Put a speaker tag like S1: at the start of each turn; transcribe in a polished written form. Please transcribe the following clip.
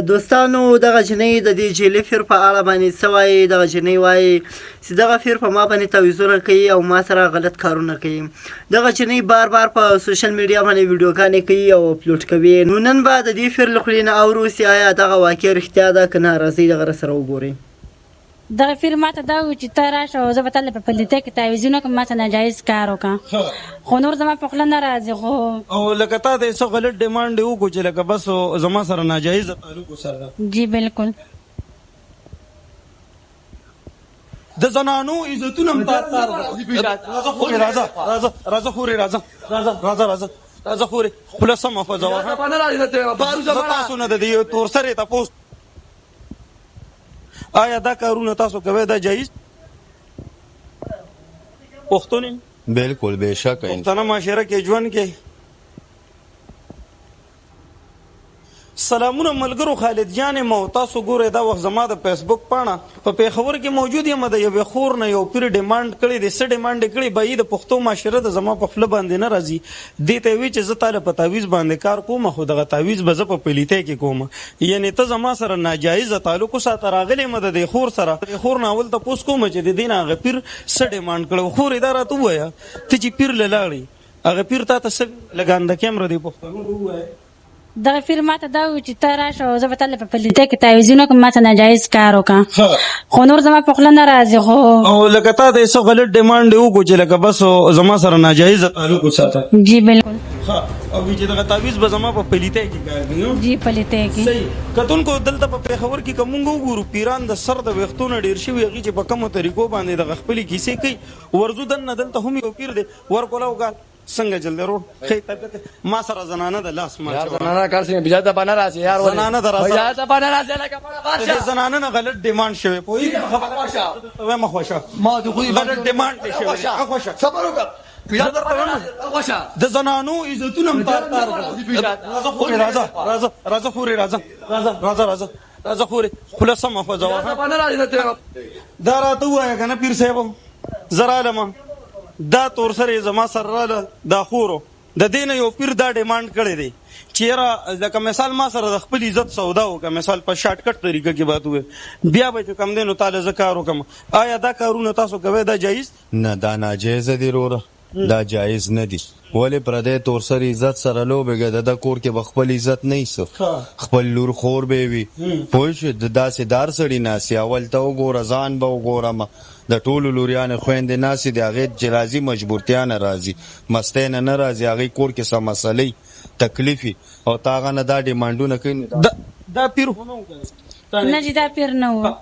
S1: دوستانو دغه جنۍ د دې جعلي پیر په اړه باندې څه وایي. دغه جنۍ وایي چې دغه پیر په ما باندې تعویضونه کوي او ما سره غلط کارونه کوي. دغه جنۍ بار بار په سوشل میډیا باندې ویډیوګانې کوي او اپلوډ کوي. نو نن به د دې پیر له خولې نه اورو چې آیا دغه واقع رښتیا ده که نه. راځئ دغه راسره وګورئ.
S2: دغه پیر ماته دا وایي چې ته راشه او زه به تاله په پلیتۍ کې تعویضونه کوم، ماته ناجایز کار وکړه. خو نور زما په خوله نه راځي. خو
S3: او لکه تا د څه غلط ډیمانډ یې وکړو چې لکه بس زما سره ناجایزه تعلق وسره.
S2: جی بالکل.
S3: د زنانو عزتونه هم راځه خورې راځه خورې راځه خورې خوله سمه فضوه تاسو نه د دې تور سرې تپوس آیا دا کارونه تاسو کوئ دا جایز؟ پښتون
S4: بالکل بېشکه
S3: پښتنه معاشره کې ژوند کې. سلامونه ملګرو، خالد جان یم او تاسو ګورئ دا وخت زما د فیسبوک پاڼه په پېښور کې موجود یم. د یوې خور نه یو پیر ډیمانډ کړی دی. څه ډیمانډ یې کړی به د پښتو معاشره د زما په خوله باندې نه راځي. دې ته یې وایي چې زه تاله په تعویض باندې کار کوم، خو دغه تعویض به زه په پلیتۍ کې کوم. یعنې ته زما سره ناجایزه تعلق وساته. راغلی یم د دې خور سره. د خور نه اول تپوس کوم چې د دې نه هغه پیر څه ډیمانډ کړی. خور یې دا راته ووایه ته چې پیر له لاړې هغه پیر تا ته څه لګانده کیمره دی پښتنو ووایه.
S2: دغه پیر ماته دا وایي چې ته راشه او زه به تاله په پلیتۍ کې تعویضونه کوم، ماته ناجایز کار وکړه. خو نور زما په خوله نه راځي. خو
S3: او لکه تا د څه غلط ډیمانډ یې وکړو چې لکه بس زما سره ناجایزه تعلق وساته.
S2: جی بالکل.
S3: او چې دغه تعویض به زما په پلیتۍ کې کار کوي.
S2: جی پلیتۍ کې.
S3: صحیح. کتونکو دلته په پېښور کې که مونږ وګورو پیران د سر د ویښتو نه ډېر شوي هغې چې په کومو طریقو باندې دغه خپلې کیسې کوي. ورځو دننه دلته هم یو پیر دی ورکولاو ګال څنګه جلدی روډ ښه طبیعت ما سره زنانه د لاس ما
S5: زنانه کار څنګه بیا ته پناه راځي یار
S3: زنانه در راځي
S5: بیا ته پناه راځي لکه
S3: د زنانه نه غلط ډیمانډ شوی پوهېږي خبره ما خوښه
S5: ما د خو
S3: غلط ډیمانډ دی شوی خوښه
S5: صبر وکړه بیا درته خوښه
S3: د زنانو عزتونه هم تار راځه خورې راځه خورې راځه خورې خوله سمه فضوه
S5: پناه راځي
S3: دا راته ووایه که نه پیر صاحب زه رالم دا تور سره زما سره راله دا خورو د دې نه یو پیر دا ډیمانډ کړی دی چې یاره لکه مثال ما سره د خپل عزت سودا وکړه، مثال په شارټ کټ طریقه کې بات ووایي بیا به چې کم دی نو تاله زه کار وکړم. آیا دا کارونه تاسو کوئ دا جایز؟
S4: نه دا ناجایزه دی وروره، دا جایز نه دی. ولې پردی تور سر عزت سره لوبېږه د ده کور کې به خپل عزت نه ایسه، خپل لور خور به وي پوه شو. د داسې دار سړي ناسي اول ته وګوره ځان به وګورم د ټولو لوریانې خویندې ناسې د هغې چې راځي مجبورتیا نه راځي مستی نه نه راځي هغې کور کې څه مسلې تکلیفي او تا هغه نه دا ډیمانډونه کوي.
S3: دا پیر
S2: نه چې دا پیر نه و.